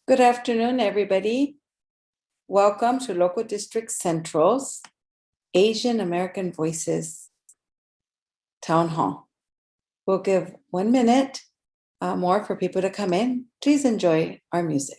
Good afternoon, everybody. Welcome to Local District Central's Asian American Voices Town Hall. We'll give 1 minute more for people to come in. Please enjoy our music.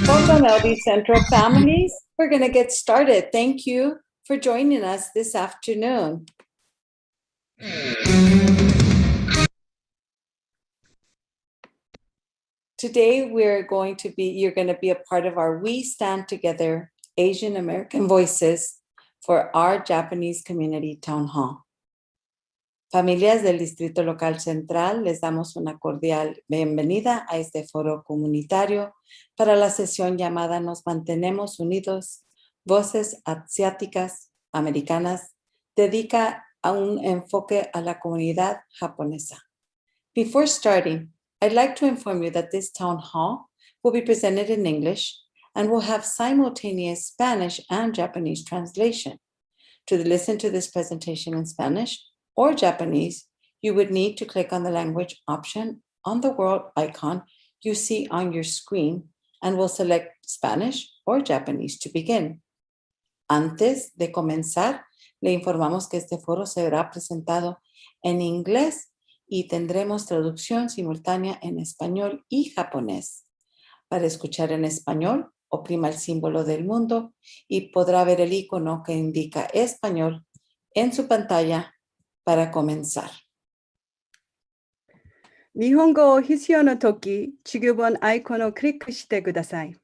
Welcome, LD Central families. We're going to get started. Thank you for joining us this afternoon. Today, you're going to be a part of our We Stand Together Asian American Voices for our Japanese Community Town Hall. Familias del Distrito Local Central, les damos una cordial bienvenida a este foro comunitario para la sesión llamada Nos mantenemos unidos, voces asiáticas, americanas, dedica a un enfoque a la comunidad japonesa. Before starting, I'd like to inform you that this town hall will be presented in English and will have simultaneous Spanish and Japanese translation. To listen to this presentation in Spanish or Japanese, you would need to click on the language option on the world icon you see on your screen and will select Spanish or Japanese to begin. Antes de comenzar, le informamos que este foro será presentado en inglés y tendremos traducción simultánea en español y japonés. Para escuchar en español, oprima el símbolo del mundo y podrá ver el icono que indica español en su pantalla para comenzar. 日本語を必要なとき、中文アイコンをクリックしてください。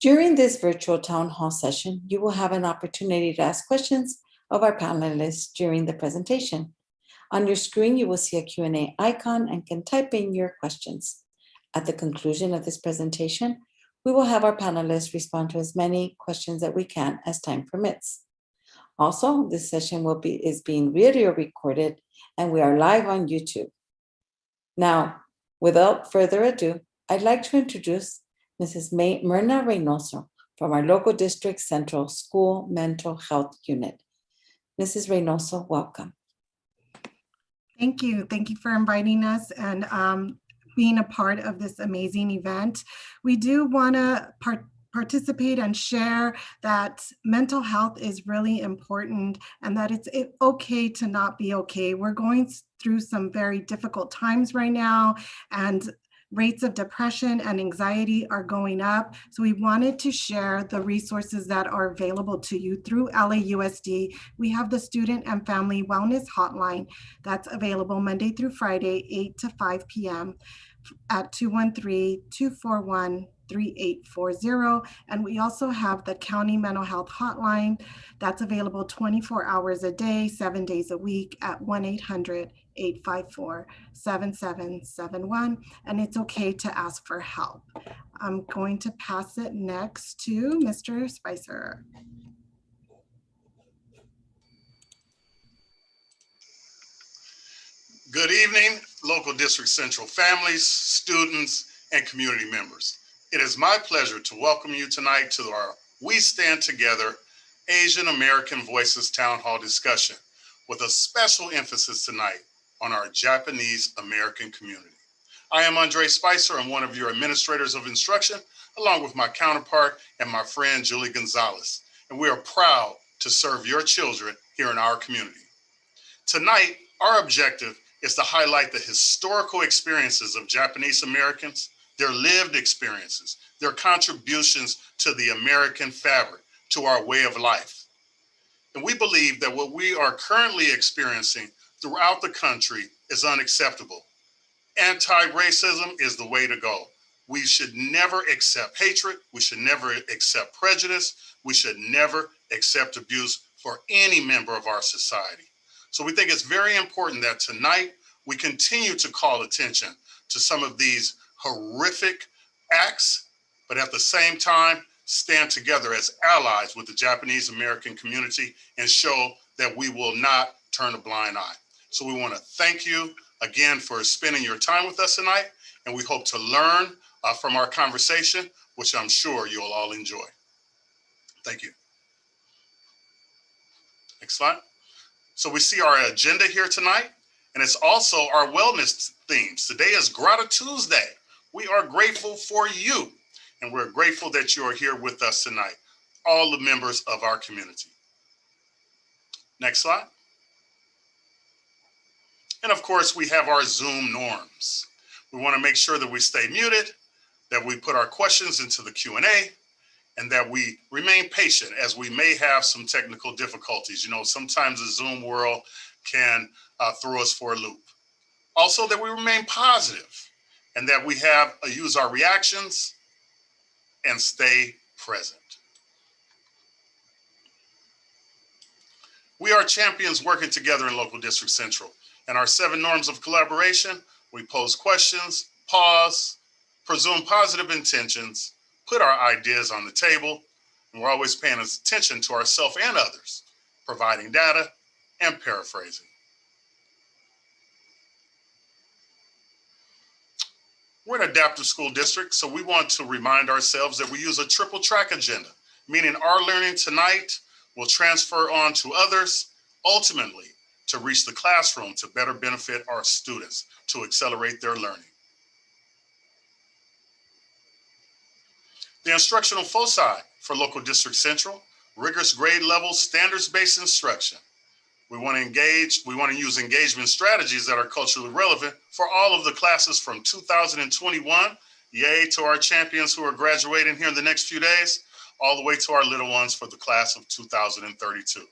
During this virtual town hall session, you will have an opportunity to ask questions of our panelists during the presentation. On your screen, you will see a Q&A icon and can type in your questions. At the conclusion of this presentation, we will have our panelists respond to as many questions that we can as time permits. Also, this session is being video recorded and we are live on YouTube. Now, without further ado, I'd like to introduce Mrs. Myrna Reynoso from our local district central school mental health unit. Mrs. Reynoso, welcome. Thank you. Thank you for inviting us and being a part of this amazing event. We do want to participate and share that mental health is really important and that it's okay to not be okay. We're going through some very difficult times right now, and Rates of depression and anxiety are going up. So we wanted to share the resources that are available to you through LAUSD. We have the Student and Family Wellness Hotline that's available Monday through Friday, 8 to 5 p.m. at 213-241-3840. And we also have the County Mental Health Hotline that's available 24 hours a day, 7 days a week at 1-800-854-7771. And it's okay to ask for help. I'm going to pass it next to Mr. Spicer. Good evening, local District Central families, students, and community members. It is my pleasure to welcome you tonight to our We Stand Together Asian American Voices Town Hall discussion with a special emphasis tonight on our Japanese American community. I am Andre Spicer. I'm one of your administrators of instruction, along with my counterpart and my friend Julie Gonzalez. And we are proud to serve your children here in our community. Tonight, our objective is to highlight the historical experiences of Japanese Americans, their lived experiences, their contributions to the American fabric, to our way of life. And we believe that what we are currently experiencing throughout the country is unacceptable. Anti-racism is the way to go. We should never accept hatred. We should never accept prejudice. We should never accept abuse for any member of our society. So we think it's very important that tonight we continue to call attention to some of these horrific acts, but at the same time, stand together as allies with the Japanese American community and show that we will not turn a blind eye. So we want to thank you again for spending your time with us tonight, and we hope to learn from our conversation, which I'm sure you'll all enjoy. Thank you. Next slide. So we see our agenda here tonight, and it's also our wellness themes. Today is Grata Tuesday. We are grateful for you, and we're grateful that you are here with us tonight, all the members of our community. Next slide. And of course, we have our Zoom norms. We want to make sure that we stay muted, that we put our questions into the Q&A, and that we remain patient as we may have some technical difficulties. You know, sometimes the Zoom world can throw us for a loop. Also, that we remain positive and that we use our reactions and stay present. We are champions working together in Local District Central. And our 7 norms of collaboration: we pose questions, pause, presume positive intentions, put our ideas on the table, and we're always paying attention to ourselves and others, providing data and paraphrasing. We're an adaptive school district, so we want to remind ourselves that we use a triple track agenda, meaning our learning tonight will transfer on to others, ultimately to reach the classroom to better benefit our students, to accelerate their learning. The instructional foci for Local District Central: rigorous grade level, standards-based instruction. We want to use engagement strategies that are culturally relevant for all of the classes from 2021, yay to our champions who are graduating here in the next few days, all the way to our little ones for the class of 2032.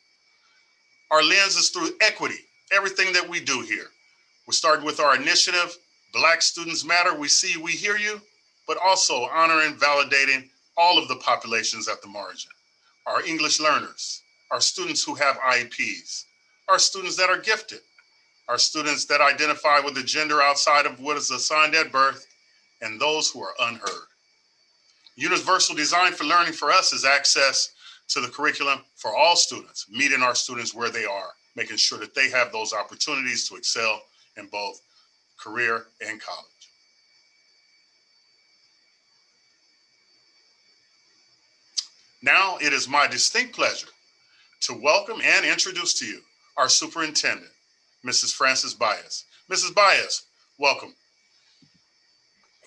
Our lens is through equity, everything that we do here. We started with our initiative, Black Students Matter, we see, we hear you, but also honoring, validating all of the populations at the margin. Our English learners, our students who have IEPs, our students that are gifted, our students that identify with a gender outside of what is assigned at birth, and those who are unheard. Universal design for learning for us is access to the curriculum for all students, meeting our students where they are, making sure that they have those opportunities to excel in both career and college. Now it is my distinct pleasure to welcome and introduce to you our superintendent, Mrs. Frances Baez. Mrs. Baez, welcome.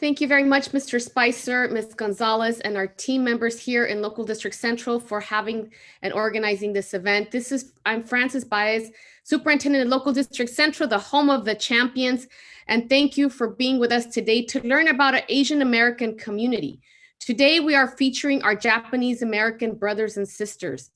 Thank you very much, Mr. Spicer, Ms. Gonzalez, and our team members here in Local District Central for having and organizing this event. I'm Frances Baez, Superintendent of Local District Central, the home of the champions. And thank you for being with us today to learn about our Asian American community. Today, we are featuring our Japanese American brothers and sisters,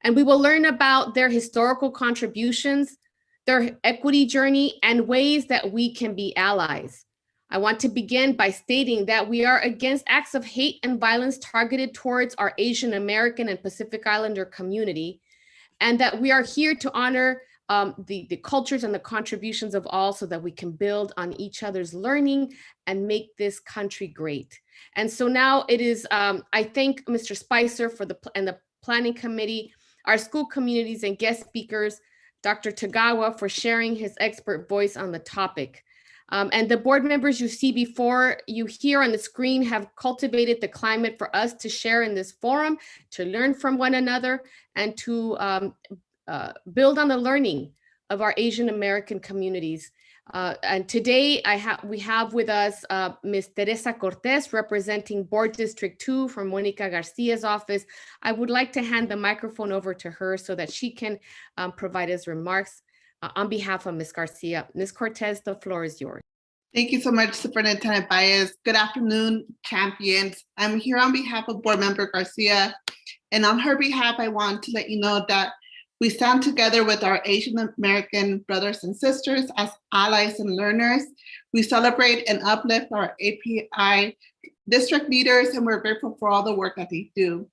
and we will learn about their historical contributions, their equity journey, and ways that we can be allies. I want to begin by stating that we are against acts of hate and violence targeted towards our Asian American and Pacific Islander community, and that we are here to honor the cultures and the contributions of all so that we can build on each other's learning and make this country great. And so now it is, I thank Mr. Spicer and the planning committee, our school communities and guest speakers, Dr. Tagawa for sharing his expert voice on the topic. And the board members you see before you here on the screen have cultivated the climate for us to share in this forum, to learn from one another, and to build on the learning of our Asian American communities. And today we have with us Ms. Teresa Cortez, representing Board District 2 from Monica Garcia's office. I would like to hand the microphone over to her so that she can provide us remarks on behalf of Ms. Garcia. Ms. Cortez, the floor is yours. Thank you so much, Superintendent Baez. Good afternoon, champions. I'm here on behalf of Board Member Garcia, and on her behalf, I want to let you know that we stand together with our Asian American brothers and sisters as allies and learners. We celebrate and uplift our API district leaders, and we're grateful for all the work that they do.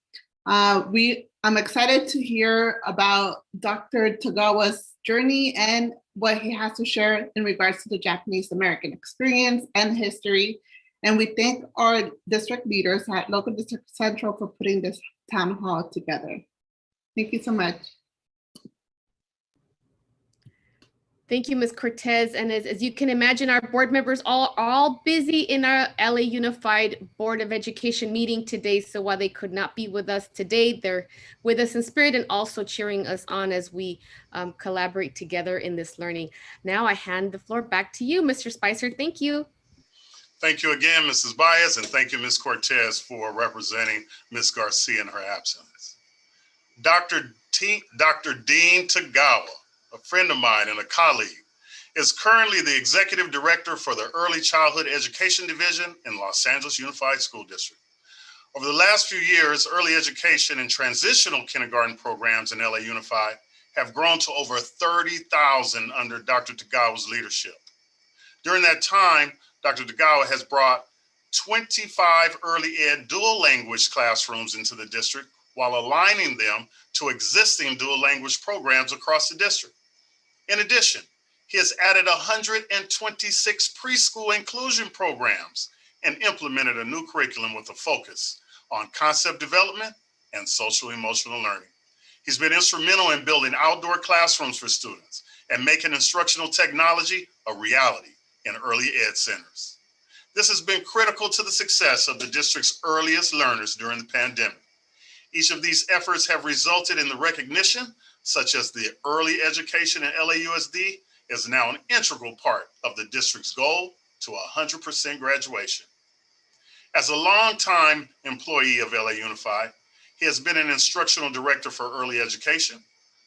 I'm excited to hear about Dr. Tagawa's journey and what he has to share in regards to the Japanese American experience and history. And we thank our district leaders at Local District Central for putting this town hall together. Thank you so much. Thank you, Ms. Cortez. And as you can imagine, our board members are all busy in our LA Unified Board of Education meeting today. So while they could not be with us today, they're with us in spirit and also cheering us on as we collaborate together in this learning. Now I hand the floor back to you, Mr. Spicer. Thank you. Thank you again, Mrs. Baez, and thank you, Ms. Cortez, for representing Ms. Garcia in her absence. Dr. Dean Tagawa, a friend of mine and a colleague, is currently the Executive Director for the Early Childhood Education Division in Los Angeles Unified School District. Over the last few years, early education and transitional kindergarten programs in LA Unified have grown to over 30,000 under Dr. Tagawa's leadership. During that time, Dr. Tagawa has brought 25 early ed dual language classrooms into the district while aligning them to existing dual language programs across the district. In addition, he has added 126 preschool inclusion programs and implemented a new curriculum with a focus on concept development and social emotional learning. He's been instrumental in building outdoor classrooms for students and making instructional technology a reality in early ed centers. This has been critical to the success of the district's earliest learners during the pandemic. Each of these efforts have resulted in the recognition, such as the early education in LAUSD is now an integral part of the district's goal to 100% graduation. As a longtime employee of LA Unified, he has been an instructional director for early education,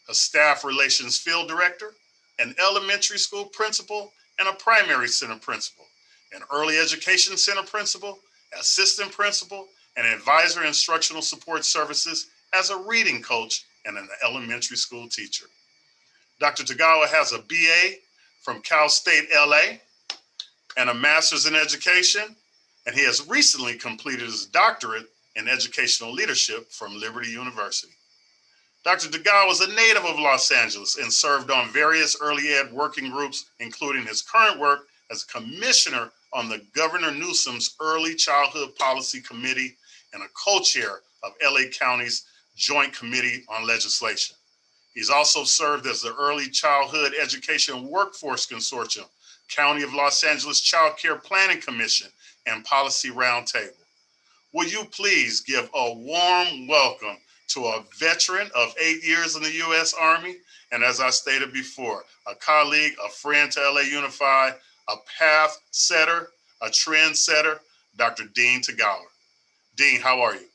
a staff relations field director, an elementary school principal, and a primary center principal, an early education center principal, assistant principal, and advisor instructional support services as a reading coach and an elementary school teacher. Dr. Tagawa has a BA from Cal State LA and a master's in education, and he has recently completed his doctorate in educational leadership from Liberty University. Dr. Tagawa is a native of Los Angeles and served on various early ed working groups, including his current work as a commissioner on the Governor Newsom's Early Childhood Policy Committee and a co-chair of LA County's Joint Committee on Legislation. He's also served as the Early Childhood Education Workforce Consortium, County of Los Angeles Child Care Planning Commission, and Policy Roundtable. Will you please give a warm welcome to a veteran of 8 years in the U.S. Army, and as I stated before, a colleague, a friend to LA Unified, a path setter, a trendsetter, Dr. Dean Tagawa. Dean, how are you?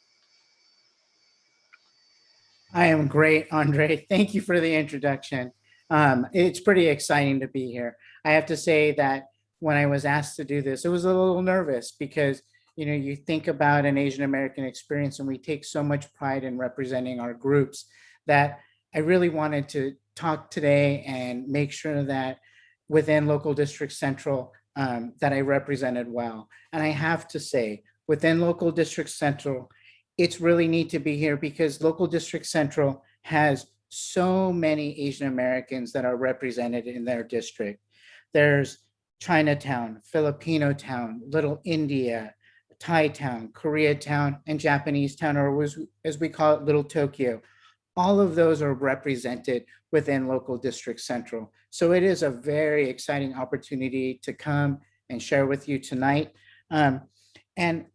I am great, Andre. Thank you for the introduction. It's pretty exciting to be here. I have to say that when I was asked to do this, it was a little nervous because, you know, you think about an Asian American experience and we take so much pride in representing our groups that I really wanted to talk today and make sure that within Local District Central that I represented well. And I have to say, within Local District Central, it's really neat to be here because Local District Central has so many Asian Americans that are represented in their district. There's Chinatown, Filipino Town, Little India, Thai Town, Koreatown, and Japanese Town, or as we call it, Little Tokyo. All of those are represented within Local District Central. So it is a very exciting opportunity to come and share with you tonight. And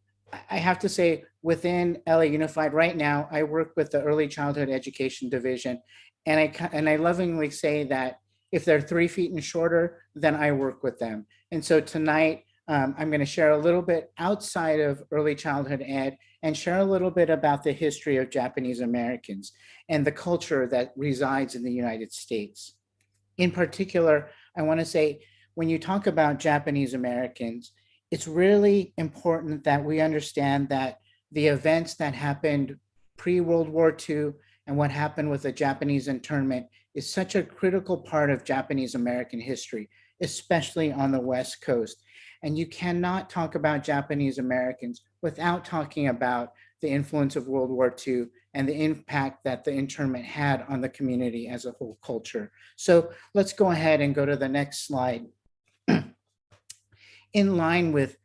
I have to say, within LA Unified right now, I work with the Early Childhood Education Division. And I lovingly say that if they're 3 feet and shorter, then I work with them. And so tonight, I'm going to share a little bit outside of early childhood ed and share a little bit about the history of Japanese Americans and the culture that resides in the United States. In particular, I want to say, when you talk about Japanese Americans, it's really important that we understand that the events that happened pre-World War II and what happened with the Japanese internment is such a critical part of Japanese American history, especially on the West Coast. And you cannot talk about Japanese Americans without talking about the influence of World War II and the impact that the internment had on the community as a whole culture. So let's go ahead and go to the next slide. In line with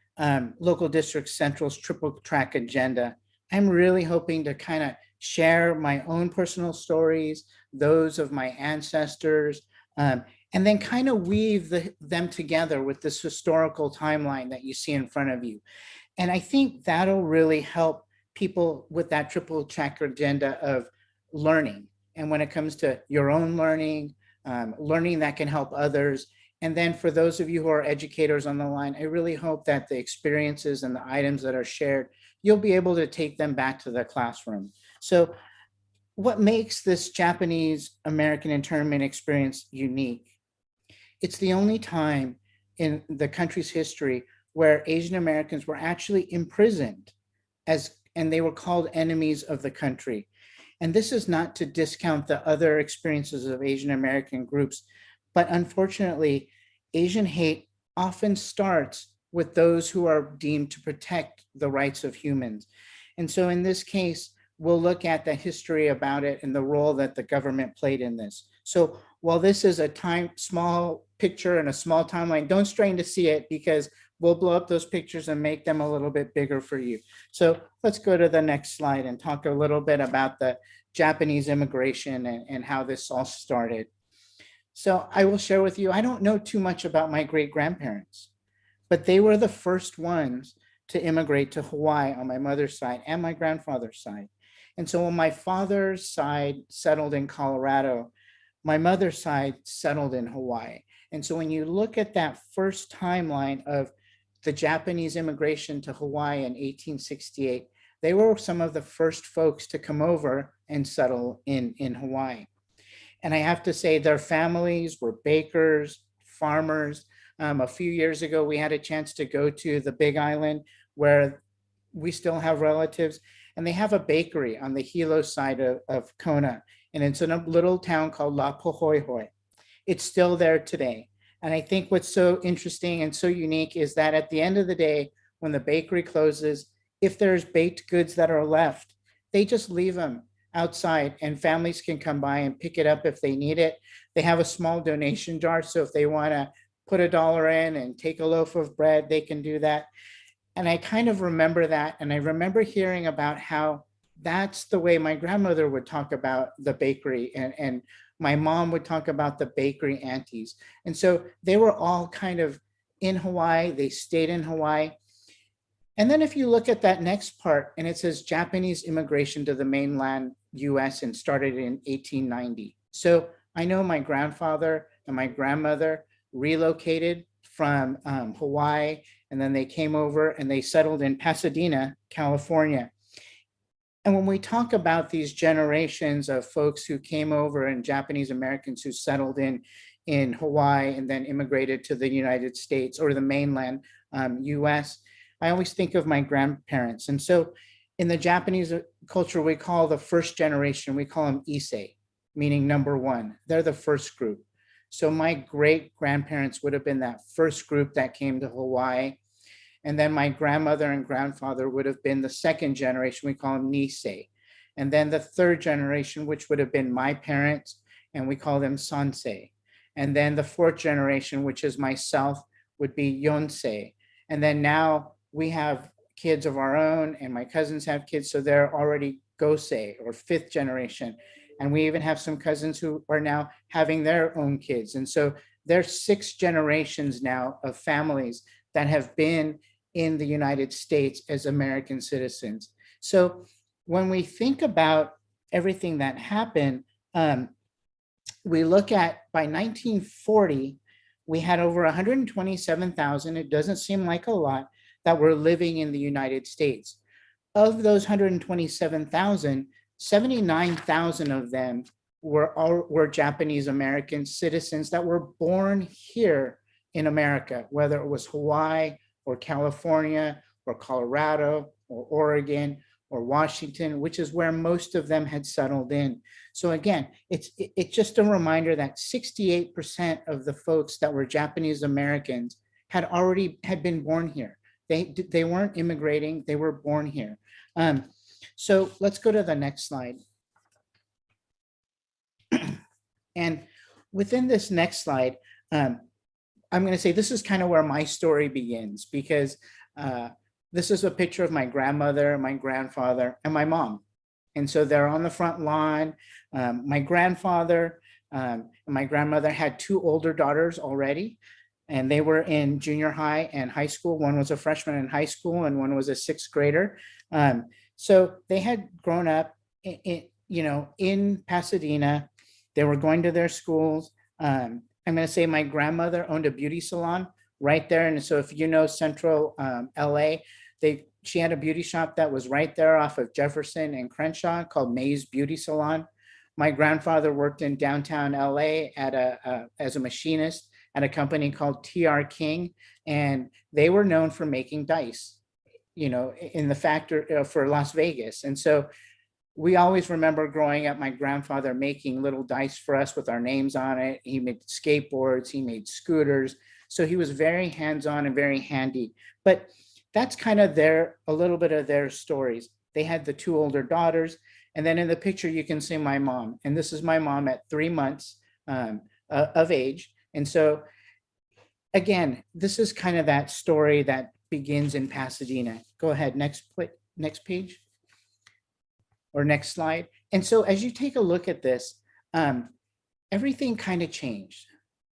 Local District Central's triple track agenda, I'm really hoping to kind of share my own personal stories, those of my ancestors, and then kind of weave them together with this historical timeline that you see in front of you. And I think that'll really help people with that triple track agenda of learning. And when it comes to your own learning, learning that can help others. And then for those of you who are educators on the line, I really hope that the experiences and the items that are shared, you'll be able to take them back to the classroom. So what makes this Japanese American internment experience unique? It's the only time in the country's history where Asian Americans were actually imprisoned and they were called enemies of the country. And this is not to discount the other experiences of Asian American groups, but unfortunately, Asian hate often starts with those who are deemed to protect the rights of humans. And so in this case, we'll look at the history about it and the role that the government played in this. So while this is a small picture and a small timeline, don't strain to see it because we'll blow up those pictures and make them a little bit bigger for you. So let's go to the next slide and talk a little bit about the Japanese immigration and how this all started. So I will share with you, I don't know too much about my great-grandparents, but they were the first ones to immigrate to Hawaii on my mother's side and my grandfather's side. And so when my father's side settled in Colorado, my mother's side settled in Hawaii. And so when you look at that first timeline of the Japanese immigration to Hawaii in 1868, they were some of the first folks to come over and settle in Hawaii. And I have to say their families were bakers, farmers. A few years ago, we had a chance to go to the Big Island where we still have relatives, and they have a bakery on the Hilo side of Kona. And it's in a little town called La Pohoihoi. It's still there today. And I think what's so interesting and so unique is that at the end of the day, when the bakery closes, if there's baked goods that are left, they just leave them outside and families can come by and pick it up if they need it. They have a small donation jar. So if they want to put $1 in and take a loaf of bread, they can do that. And I kind of remember that. And I remember hearing about how that's the way my grandmother would talk about the bakery and my mom would talk about the bakery aunties. And so they were all kind of in Hawaii. They stayed in Hawaii. And then if you look at that next part and it says Japanese immigration to the mainland US and started in 1890. So I know my grandfather and my grandmother relocated from Hawaii, and then they came over and they settled in Pasadena, California. And when we talk about these generations of folks who came over and Japanese Americans who settled in Hawaii and then immigrated to the United States or the mainland US, I always think of my grandparents. And so in the Japanese culture, we call the first generation, we call them Issei, meaning number one. They're the first group. So my great grandparents would have been that first group that came to Hawaii. And then my grandmother and grandfather would have been the second generation, we call them Nisei. And then the third generation, which would have been my parents, and we call them Sansei. And then the fourth generation, which is myself, would be Yonsei. And then now we have kids of our own, and my cousins have kids, so they're already Gosei, or fifth generation. And we even have some cousins who are now having their own kids. And so there's 6 generations now of families that have been in the United States as American citizens. So when we think about everything that happened, we look at by 1940, we had over 127,000, it doesn't seem like a lot, that were living in the United States. Of those 127,000, 79,000 of them were Japanese American citizens that were born here in America, whether it was Hawaii or California or Colorado or Oregon or Washington, which is where most of them had settled in. So again, it's just a reminder that 68% of the folks that were Japanese Americans had been born here. They weren't immigrating, they were born here. So let's go to the next slide. And within this next slide, I'm going to say this is kind of where my story begins, because this is a picture of my grandmother, my grandfather, and my mom. And so they're on the front lawn. My grandfather and my grandmother had 2 older daughters already, and they were in junior high and high school. One was a freshman in high school and one was a 6th grader. So they had grown up in Pasadena. They were going to their schools. I'm going to say my grandmother owned a beauty salon right there. And so if you know Central LA, she had a beauty shop that was right there off of Jefferson and Crenshaw called May's Beauty Salon. My grandfather worked in downtown LA as a machinist at a company called TR King. And they were known for making dice, in the factory for Las Vegas. And so we always remember growing up, my grandfather making little dice for us with our names on it. He made skateboards, he made scooters. So he was very hands-on and very handy. But that's kind of a little bit of their stories. They had the 2 older daughters. And then in the picture, you can see my mom. And this is my mom at 3 months of age. And so again, this is kind of that story that begins in Pasadena. Go ahead, next page. Or next slide. And so as you take a look at this, everything kind of changed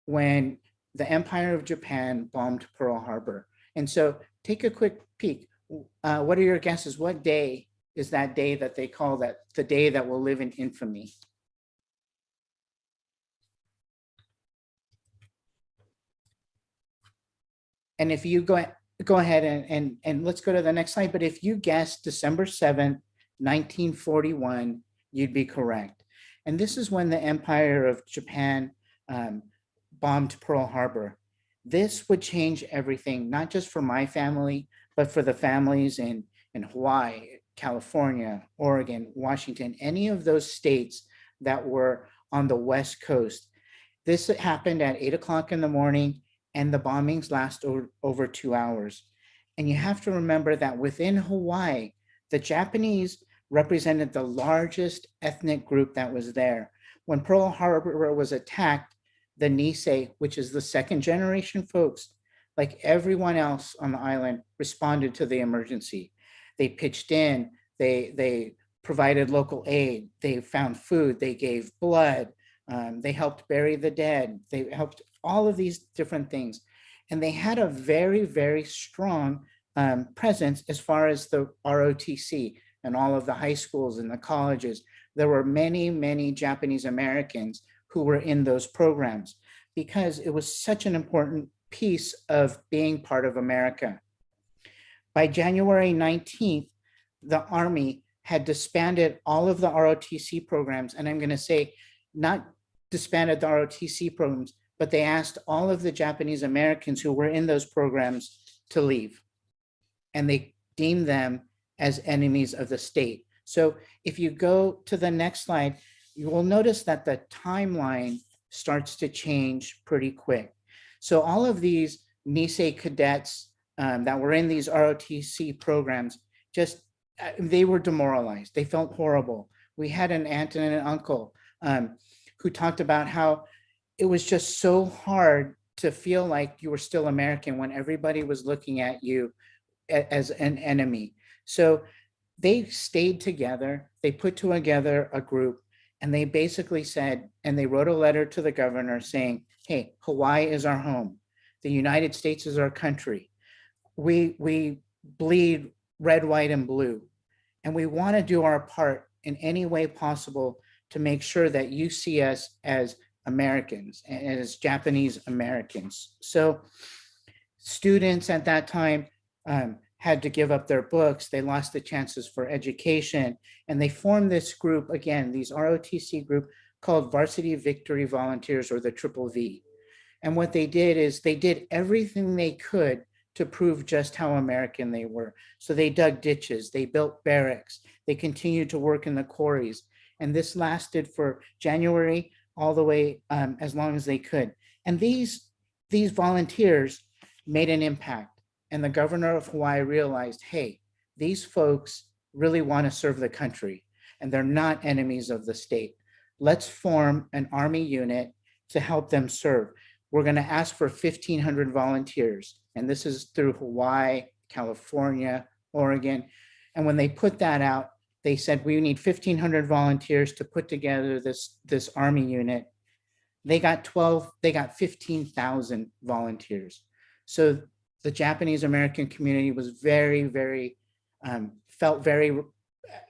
when the Empire of Japan bombed Pearl Harbor. And so take a quick peek. What are your guesses? What day is that day that they call that the day that will live in infamy? And if you go ahead and let's go to the next slide. But if you guess December 7th, 1941, you'd be correct. And this is when the Empire of Japan bombed Pearl Harbor. This would change everything, not just for my family, but for the families in Hawaii, California, Oregon, Washington, any of those states that were on the West Coast. This happened at 8 o'clock in the morning, and the bombings last over 2 hours. And you have to remember that within Hawaii, the Japanese represented the largest ethnic group that was there. When Pearl Harbor was attacked, the Nisei, which is the 2nd generation folks, like everyone else on the island, responded to the emergency. They pitched in, they provided local aid, they found food, they gave blood, they helped bury the dead, they helped all of these different things. And they had a very, very strong presence as far as the ROTC and all of the high schools and the colleges. There were many, many Japanese Americans who were in those programs because it was such an important piece of being part of America. By January 19th, the Army had disbanded all of the ROTC programs, and I'm going to say not disbanded the ROTC programs, but they asked all of the Japanese Americans who were in those programs to leave, and they deemed them as enemies of the state. So if you go to the next slide, you will notice that the timeline starts to change pretty quick. So all of these Nisei cadets that were in these ROTC programs, just they were demoralized. They felt horrible. We had an aunt and an uncle who talked about how it was just so hard to feel like you were still American when everybody was looking at you as an enemy. So they stayed together, they put together a group, and they basically said, and they wrote a letter to the governor saying, hey, Hawaii is our home. The United States is our country. We bleed red, white, and blue. And we want to do our part in any way possible to make sure that you see us as Americans and as Japanese Americans. So students at that time had to give up their books. They lost the chances for education. And they formed this group, again, these ROTC group called Varsity Victory Volunteers, or the Triple V. And what they did is they did everything they could to prove just how American they were. So they dug ditches, they built barracks, they continued to work in the quarries. And this lasted for January all the way as long as they could. And these volunteers made an impact. And the governor of Hawaii realized, hey, these folks really want to serve the country and they're not enemies of the state. Let's form an Army unit to help them serve. We're going to ask for 1,500 volunteers. And this is through Hawaii, California, Oregon. And when they put that out, they said, we need 1,500 volunteers to put together this Army unit. They got 15,000 volunteers. So the Japanese American community was felt very,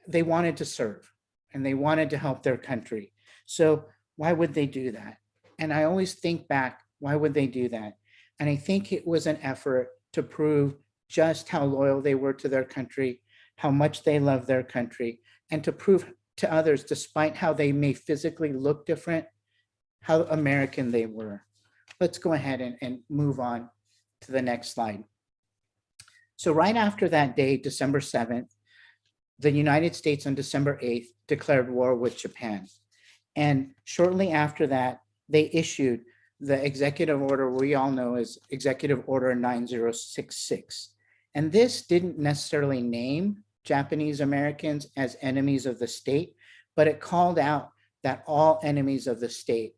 they wanted to serve and they wanted to help their country. So why would they do that? And I always think back, why would they do that? And I think it was an effort to prove just how loyal they were to their country, how much they love their country, and to prove to others, despite how they may physically look different, how American they were. Let's go ahead and move on to the next slide. So right after that day, December 7th, the United States on December 8th declared war with Japan. And shortly after that, they issued the executive order we all know as Executive Order 9066. And this didn't necessarily name Japanese Americans as enemies of the state, but it called out that all enemies of the state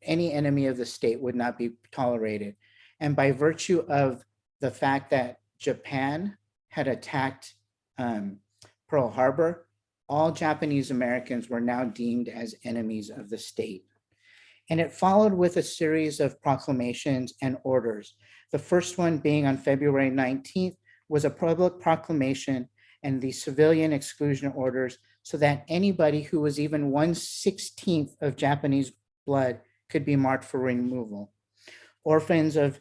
any enemy of the state would not be tolerated. And by virtue of the fact that Japan had attacked Pearl Harbor, all Japanese Americans were now deemed as enemies of the state. And it followed with a series of proclamations and orders. The first one being on February 19th was a public proclamation and the civilian exclusion orders so that anybody who was even 1/16th of Japanese blood could be marked for removal. Orphans of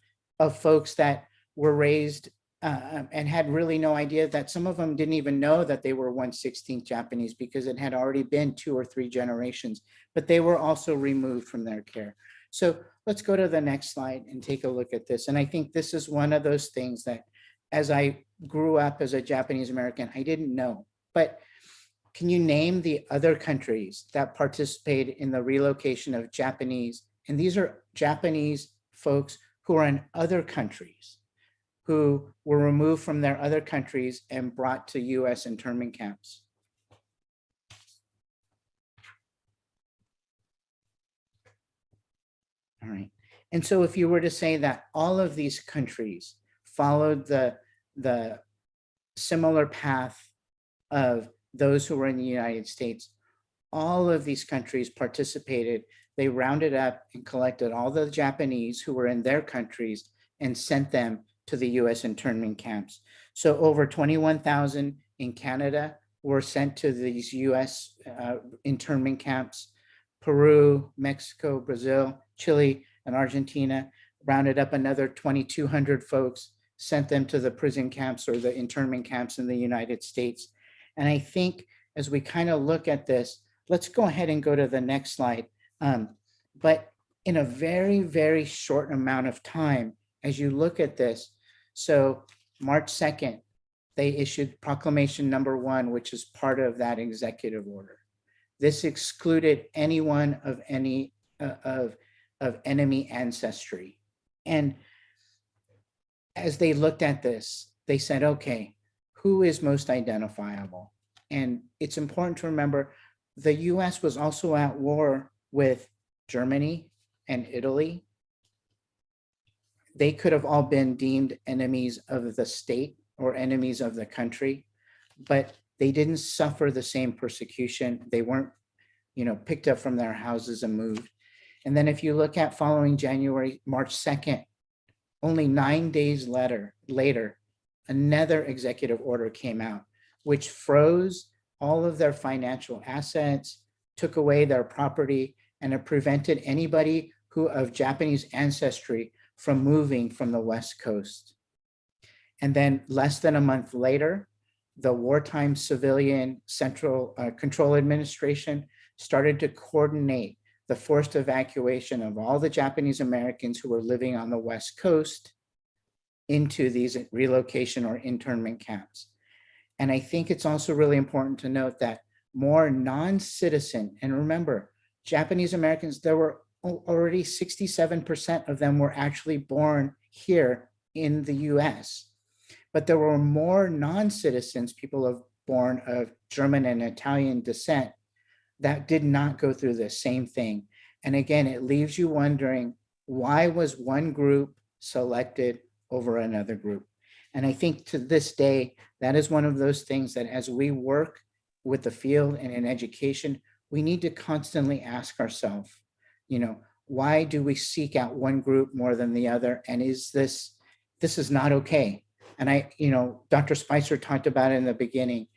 folks that were raised and had really no idea, that some of them didn't even know that they were 1/16th Japanese because it had already been 2 or 3 generations, but they were also removed from their care. So let's go to the next slide and take a look at this. And I think this is one of those things that as I grew up as a Japanese American, I didn't know. But can you name the other countries that participated in the relocation of Japanese? And these are Japanese folks who are in other countries, who were removed from their other countries and brought to US internment camps. All right. And so if you were to say that all of these countries followed the similar path of those who were in the United States, all of these countries participated. They rounded up and collected all the Japanese who were in their countries and sent them to the US internment camps. So over 21,000 in Canada were sent to these US internment camps. Peru, Mexico, Brazil, Chile, and Argentina rounded up another 2,200 folks, sent them to the prison camps or the internment camps in the United States. And I think as we kind of look at this, let's go ahead and go to the next slide. But in a very, very short amount of time, as you look at this, so March 2nd, they issued proclamation number 1, which is part of that executive order. This excluded anyone of any of enemy ancestry. And as they looked at this, they said, okay, who is most identifiable? And it's important to remember the US was also at war with Germany and Italy. They could have all been deemed enemies of the state or enemies of the country, but they didn't suffer the same persecution. They weren't, picked up from their houses and moved. And then if you look at following March 2nd, only 9 days later, another executive order came out, which froze all of their financial assets, took away their property, and it prevented anybody who of Japanese ancestry from moving from the West Coast. And then less than a month later, the Wartime Civilian Central Control Administration started to coordinate the forced evacuation of all the Japanese Americans who were living on the West Coast into these relocation or internment camps. And I think it's also really important to note that more non-citizen, and remember, Japanese Americans, there were already 67% of them were actually born here in the US. But there were more non-citizens, people born of German and Italian descent, that did not go through the same thing. And again, it leaves you wondering, why was one group selected over another group? And I think to this day, that is one of those things that as we work with the field and in education, we need to constantly ask ourselves, why do we seek out one group more than the other? And this is not okay. And Dr. Spicer talked about it in the beginning.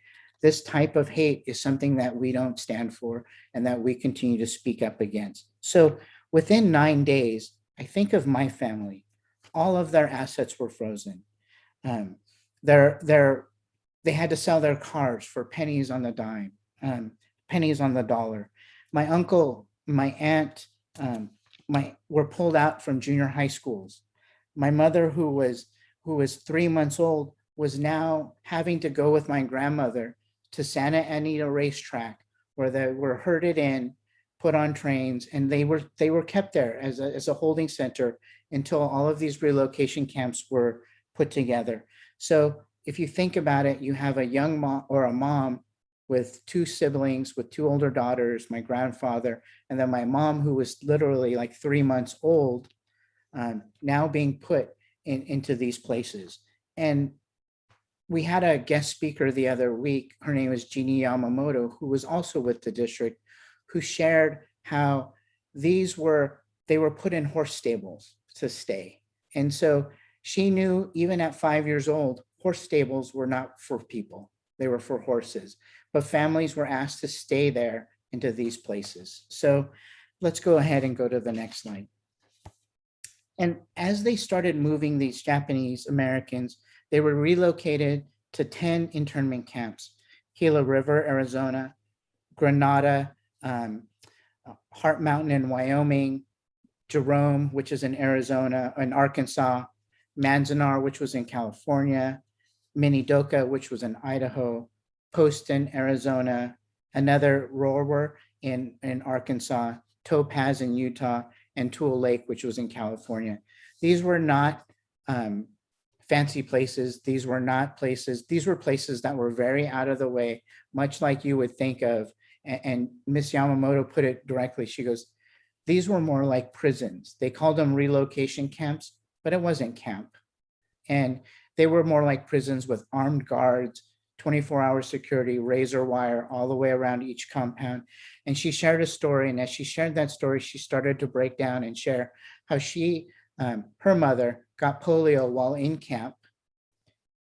This type of hate is something that we don't stand for and that we continue to speak up against. So within 9 days, I think of my family, all of their assets were frozen. They had to sell their cars for pennies on the dime, pennies on the dollar. My uncle, my aunt, were pulled out from junior high schools. My mother, who was 3 months old, was now having to go with my grandmother to Santa Anita racetrack, where they were herded in, put on trains, and they were kept there as a holding center until all of these relocation camps were put together. So if you think about it, you have a young mom or a mom with 2 siblings, with 2 older daughters, my grandfather, and then my mom, who was literally like 3 months old, now being put into these places. And we had a guest speaker the other week. Her name is Jeannie Yamamoto, who was also with the district, who shared how they were put in horse stables to stay. And so she knew, even at 5 years old, horse stables were not for people. They were for horses. But families were asked to stay there into these places. So let's go ahead and go to the next slide. And as they started moving these Japanese Americans, they were relocated to 10 internment camps: Gila River, Arizona; Granada, Heart Mountain in Wyoming; Jerome, which is in Arizona and Arkansas; Manzanar, which was in California; Minidoka, which was in Idaho; Poston, Arizona; another Rower in Arkansas; Topaz in Utah; and Tule Lake, which was in California. These were not fancy places. These were places that were very out of the way, much like you would think of. And Ms. Yamamoto put it directly. She goes, these were more like prisons. They called them relocation camps, but it wasn't camp. And they were more like prisons with armed guards, 24-hour security, razor wire all the way around each compound. And she shared a story. And as she shared that story, she started to break down and share how her mother got polio while in camp.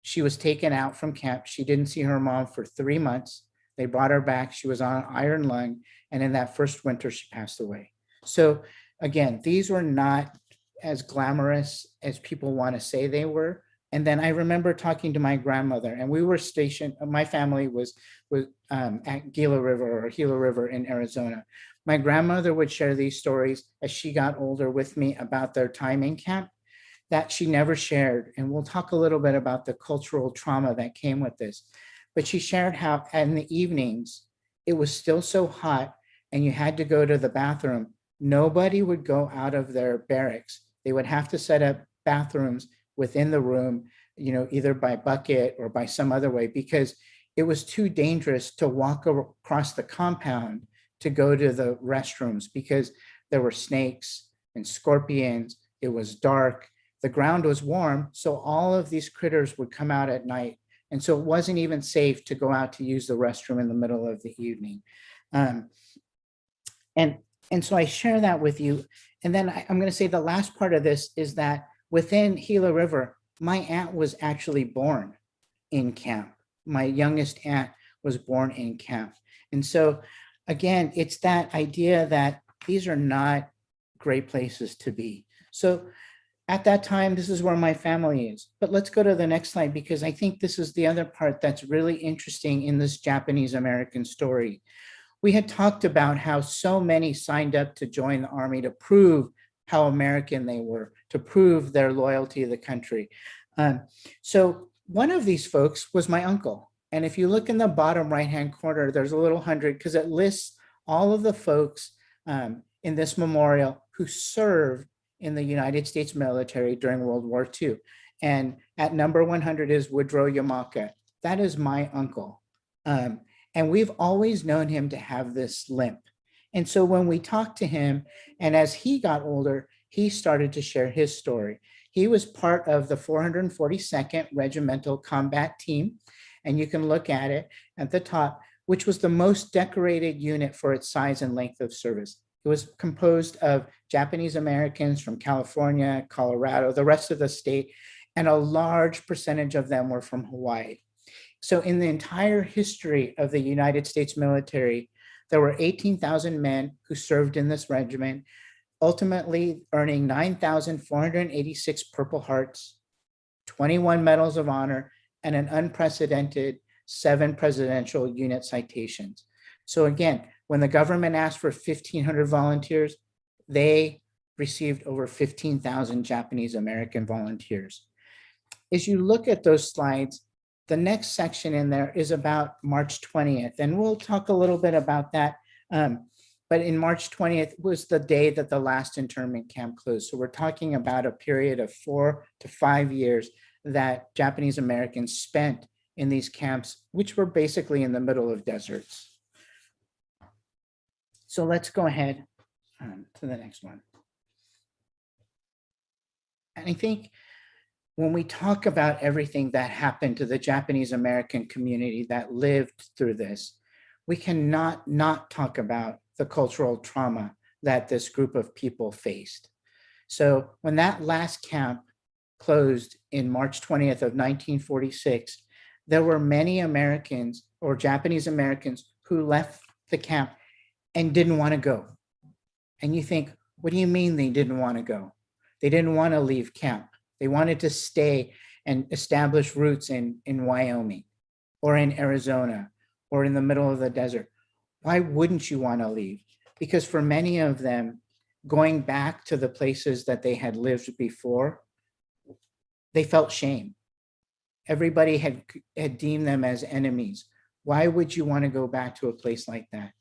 She was taken out from camp. She didn't see her mom for 3 months. They brought her back. She was on iron lung. And in that first winter, she passed away. So again, these were not as glamorous as people want to say they were. And then I remember talking to my grandmother, and we were stationed, my family was at Gila River or Gila River in Arizona. My grandmother would share these stories as she got older with me about their time in camp that she never shared. And we'll talk a little bit about the cultural trauma that came with this. But she shared how in the evenings, it was still so hot and you had to go to the bathroom. Nobody would go out of their barracks. They would have to set up bathrooms within the room, you know, either by bucket or by some other way, because it was too dangerous to walk across the compound to go to the restrooms because there were snakes and scorpions. It was dark. The ground was warm. So all of these critters would come out at night. And so it wasn't even safe to go out to use the restroom in the middle of the evening. And so I share that with you. And then I'm going to say the last part of this is that within Gila River, my aunt was actually born in camp. My youngest aunt was born in camp. And so again, it's that idea that these are not great places to be. So at that time, this is where my family is. But let's go to the next slide, because I think this is the other part that's really interesting in this Japanese American story. We had talked about how so many signed up to join the army to prove how American they were, to prove their loyalty to the country. So one of these folks was my uncle. And if you look in the bottom right-hand corner, there's a little 100 because it lists all of the folks in this memorial who served in the United States military during World War II. And at number 100 is Woodrow Yamaka. That is my uncle. And we've always known him to have this limp. And so when we talked to him, and as he got older, he started to share his story. He was part of the 442nd Regimental Combat Team. And you can look at it at the top, which was the most decorated unit for its size and length of service. It was composed of Japanese Americans from California, Colorado, the rest of the state, and a large percentage of them were from Hawaii. So in the entire history of the United States military, there were 18,000 men who served in this regiment, ultimately earning 9,486 Purple Hearts, 21 Medals of Honor, and an unprecedented 7 presidential unit citations. So again, when the government asked for 1,500 volunteers, they received over 15,000 Japanese American volunteers. As you look at those slides, the next section in there is about March 20th, and we'll talk a little bit about that. But in March 20th was the day that the last internment camp closed. So we're talking about a period of 4 to 5 years that Japanese Americans spent in these camps, which were basically in the middle of deserts. So let's go ahead to the next one. And I think when we talk about everything that happened to the Japanese American community that lived through this, we cannot not talk about the cultural trauma that this group of people faced. So when that last camp closed in March 20th of 1946, there were many Americans or Japanese Americans who left the camp and didn't want to go. And you think, what do you mean they didn't want to go? They didn't want to leave camp. They wanted to stay and establish roots in Wyoming or in Arizona or in the middle of the desert. Why wouldn't you want to leave? Because for many of them, going back to the places that they had lived before, they felt shame. Everybody had deemed them as enemies. Why would you want to go back to a place like that?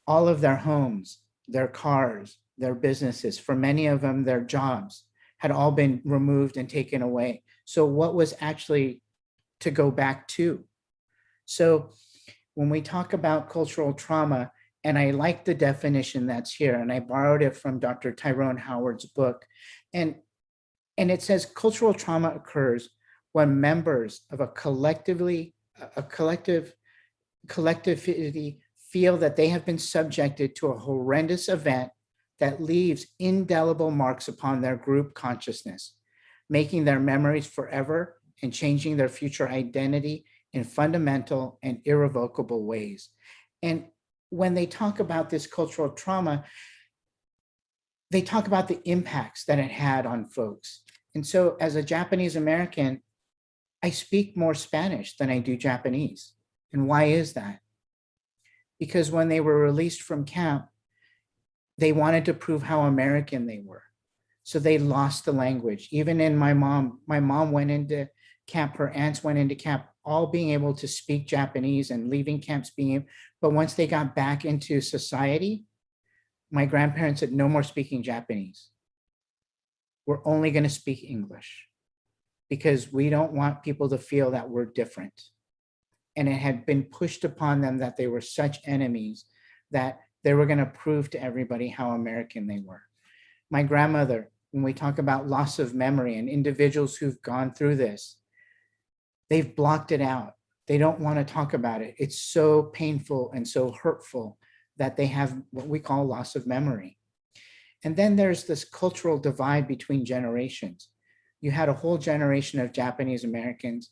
All of their homes, their cars, their businesses, for many of them, their jobs had all been removed and taken away. So what was actually to go back to? So when we talk about cultural trauma, and I like the definition that's here, and I borrowed it from Dr. Tyrone Howard's book, and it says cultural trauma occurs when members of a collectivity feel that they have been subjected to a horrendous event that leaves indelible marks upon their group consciousness, making their memories forever and changing their future identity in fundamental and irrevocable ways. And when they talk about this cultural trauma, they talk about the impacts that it had on folks. And so as a Japanese American, I speak more Spanish than I do Japanese. And why is that? Because when they were released from camp, they wanted to prove how American they were. So they lost the language. Even in my mom went into camp, her aunts went into camp, all being able to speak Japanese and leaving camps but once they got back into society, my grandparents said, no more speaking Japanese. We're only going to speak English because we don't want people to feel that we're different. And it had been pushed upon them that they were such enemies that they were going to prove to everybody how American they were. My grandmother, when we talk about loss of memory and individuals who've gone through this, they've blocked it out. They don't want to talk about it. It's so painful and so hurtful that they have what we call loss of memory. And then there's this cultural divide between generations. You had a whole generation of Japanese Americans.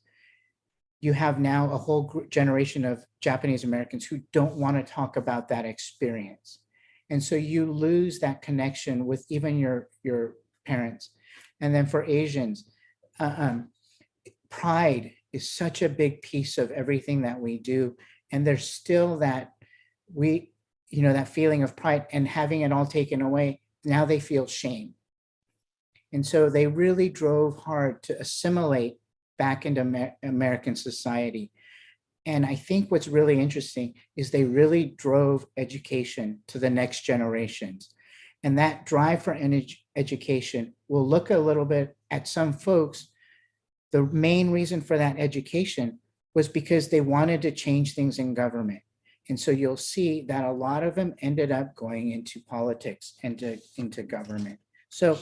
You have now a whole generation of Japanese Americans who don't want to talk about that experience. And so you lose that connection with even your parents. And then for Asians, pride is such a big piece of everything that we do. And there's still that that feeling of pride, and having it all taken away, now they feel shame. And so they really drove hard to assimilate back into American society. And I think what's really interesting is they really drove education to the next generations. And that drive for education will look a little bit at some folks. The main reason for that education was because they wanted to change things in government. And so you'll see that a lot of them ended up going into politics and into government. So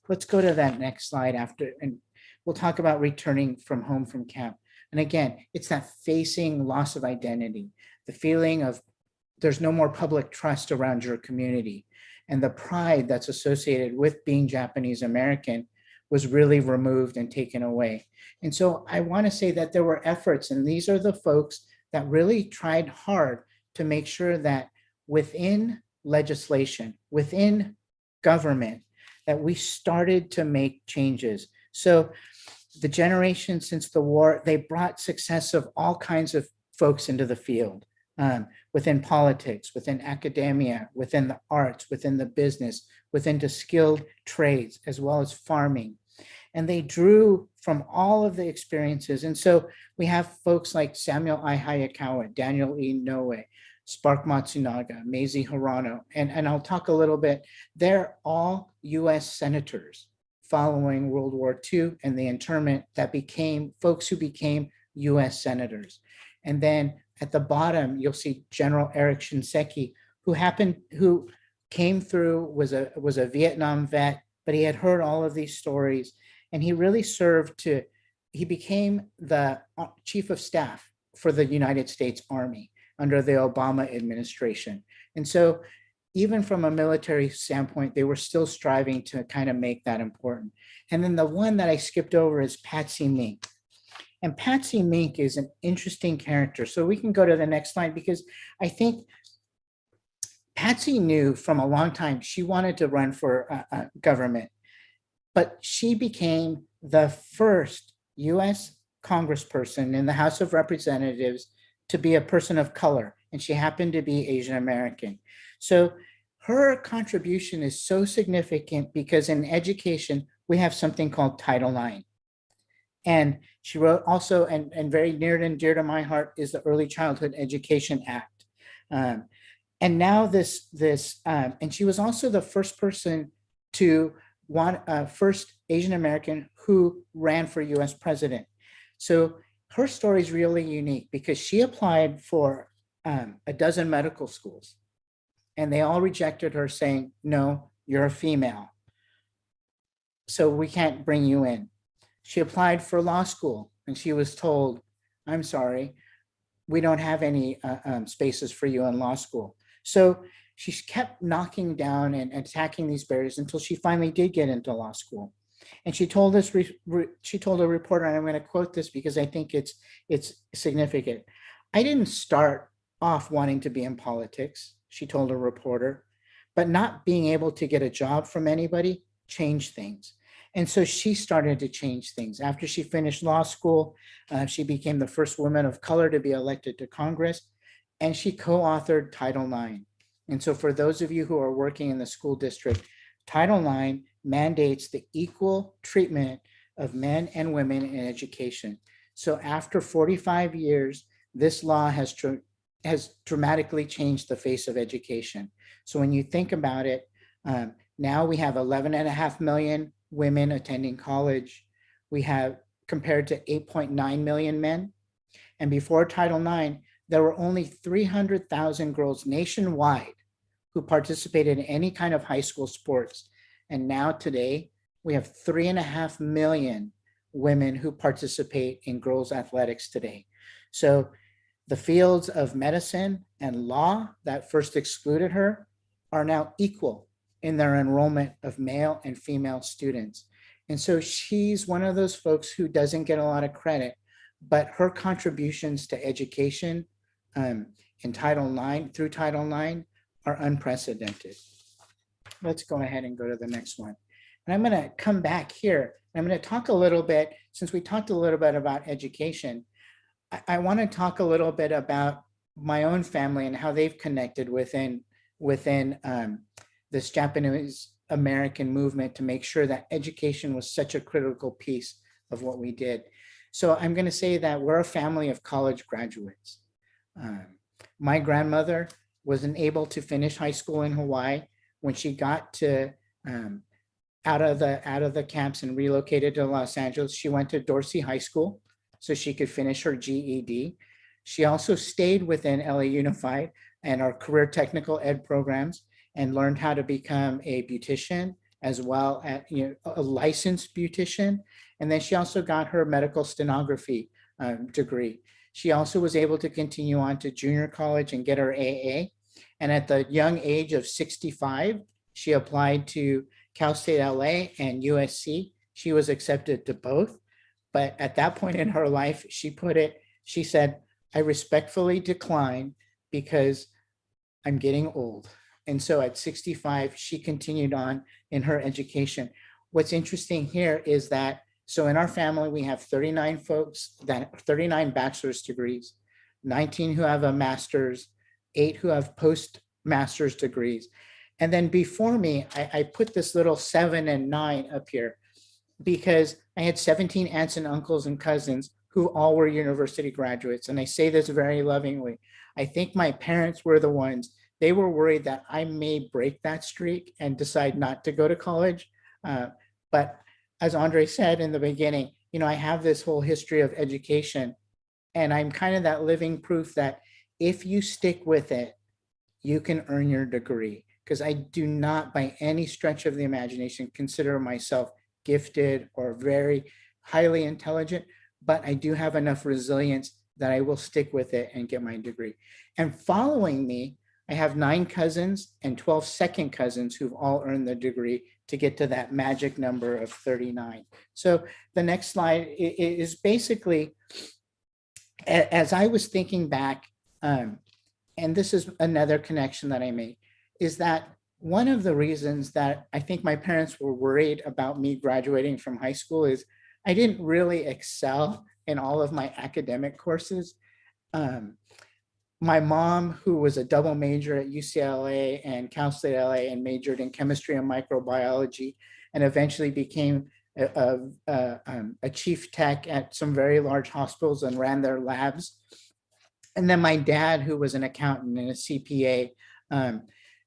let's go to that next slide after, and we'll talk about returning from home from camp. And again, it's that facing loss of identity, the feeling of there's no more public trust around your community. And the pride that's associated with being Japanese American was really removed and taken away. And so I want to say that there were efforts, and these are the folks that really tried hard to make sure that within legislation, within government, that we started to make changes. So the generation since the war, they brought success of all kinds of folks into the field, within politics, within academia, within the arts, within the business, within the skilled trades, as well as farming. And they drew from all of the experiences. And so we have folks like Samuel I. Hayakawa, Daniel E. Noe, Spark Matsunaga, Mazie Hirano, and I'll talk a little bit. They're all US senators following World War II and the internment that became folks who became US senators. And then at the bottom, you'll see General Eric Shinseki, who came through, was a Vietnam vet, but he had heard all of these stories, and he really he became the chief of staff for the United States Army under the Obama administration. And so even from a military standpoint, they were still striving to kind of make that important. And then the one that I skipped over is Patsy Mink. And Patsy Mink is an interesting character. So we can go to the next slide, because I think Patsy knew from a long time she wanted to run for government, but she became the first US congressperson in the House of Representatives to be a person of color, and she happened to be Asian American. So her contribution is so significant because in education, we have something called Title IX. And she wrote also, and very near and dear to my heart, is the Early Childhood Education Act. And now and she was also the first person first Asian American who ran for US president. So her story is really unique because she applied for a dozen medical schools, and they all rejected her, saying, no, you're a female, so we can't bring you in. She applied for law school, and she was told, I'm sorry, we don't have any spaces for you in law school. So she kept knocking down and attacking these barriers until she finally did get into law school. And she told a reporter, and I'm going to quote this because I think it's significant. I didn't start off wanting to be in politics, she told a reporter, but not being able to get a job from anybody changed things. And so she started to change things. After she finished law school, she became the first woman of color to be elected to Congress, and she co-authored Title IX. And so for those of you who are working in the school district, Title IX mandates the equal treatment of men and women in education. So after 45 years, this law has dramatically changed the face of education. So when you think about it, now we have 11.5 million women attending college. We have compared to 8.9 million men. And before Title IX, there were only 300,000 girls nationwide who participated in any kind of high school sports. And now today, we have 3.5 million women who participate in girls' athletics today. So the fields of medicine and law that first excluded her are now equal in their enrollment of male and female students. And so she's one of those folks who doesn't get a lot of credit, but her contributions to education in Title IX, through Title IX, are unprecedented. Let's go ahead and go to the next one. And I'm gonna come back here. I'm gonna talk a little bit, since we talked a little bit about education, I wanna talk a little bit about my own family and how they've connected within this Japanese American movement to make sure that education was such a critical piece of what we did. So I'm going to say that we're a family of college graduates. My grandmother wasn't able to finish high school in Hawaii. When she got to out of the camps and relocated to Los Angeles, she went to Dorsey High School so she could finish her GED. She also stayed within LA Unified and our career technical ed programs and learned how to become a beautician, as well as a licensed beautician. And then she also got her medical stenography degree. She also was able to continue on to junior college and get her AA. And at the young age of 65, she applied to Cal State LA and USC. She was accepted to both. But at that point in her life, she said, I respectfully decline because I'm getting old. And so at 65, she continued on in her education. What's interesting here is that, so in our family, we have 39 folks, 39 bachelor's degrees, 19 who have a master's, 8 who have post-master's degrees. And then before me, I put this little 7 and 9 up here because I had 17 aunts and uncles and cousins who all were university graduates. And I say this very lovingly. I think my parents were the ones, they were worried that I may break that streak and decide not to go to college. But as Andre said in the beginning, I have this whole history of education, and I'm kind of that living proof that if you stick with it, you can earn your degree. Because I do not by any stretch of the imagination consider myself gifted or very highly intelligent, but I do have enough resilience that I will stick with it and get my degree. And following me, I have 9 cousins and 12 second cousins who've all earned the degree to get to that magic number of 39. So the next slide is basically, as I was thinking back, and this is another connection that I made, is that one of the reasons that I think my parents were worried about me graduating from high school is I didn't really excel in all of my academic courses. My mom, who was a double major at UCLA and Cal State LA and majored in chemistry and microbiology, and eventually became a chief tech at some very large hospitals and ran their labs. And then my dad, who was an accountant and a CPA,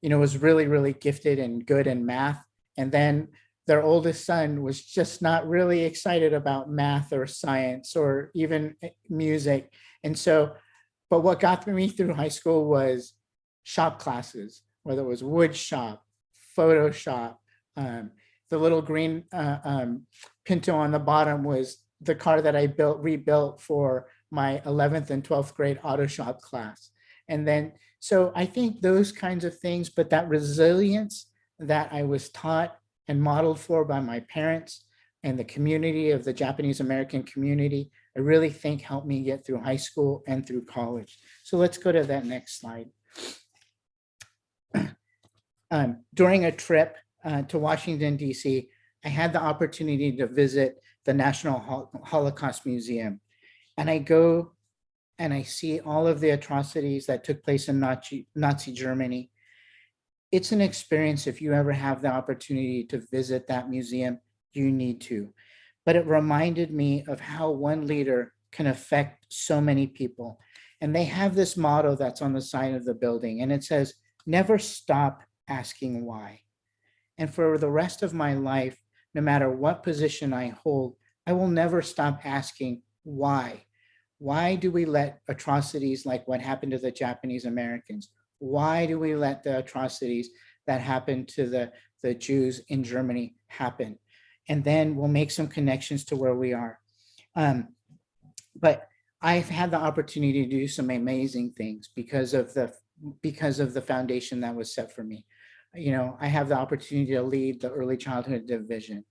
was really, really gifted and good in math. And then their oldest son was just not really excited about math or science or even music. And so, but what got me through high school was shop classes, whether it was wood shop, Photoshop. The little green Pinto on the bottom was the car that I rebuilt for my 11th and 12th grade auto shop class. And then, so I think those kinds of things, but that resilience that I was taught and modeled for by my parents and the community of the Japanese American community, I really think helped me get through high school and through college. So let's go to that next slide. During a trip to Washington, D.C., I had the opportunity to visit the National Holocaust Museum. And I go and I see all of the atrocities that took place in Nazi Germany. It's an experience. If you ever have the opportunity to visit that museum, you need to. But it reminded me of how one leader can affect so many people. And they have this motto that's on the side of the building, and it says, never stop asking why. And for the rest of my life, no matter what position I hold, I will never stop asking why. Why do we let atrocities like what happened to the Japanese Americans? Why do we let the atrocities that happened to the Jews in Germany happen? And then we'll make some connections to where we are. But I've had the opportunity to do some amazing things because of the foundation that was set for me. You know, I have the opportunity to lead the early childhood division.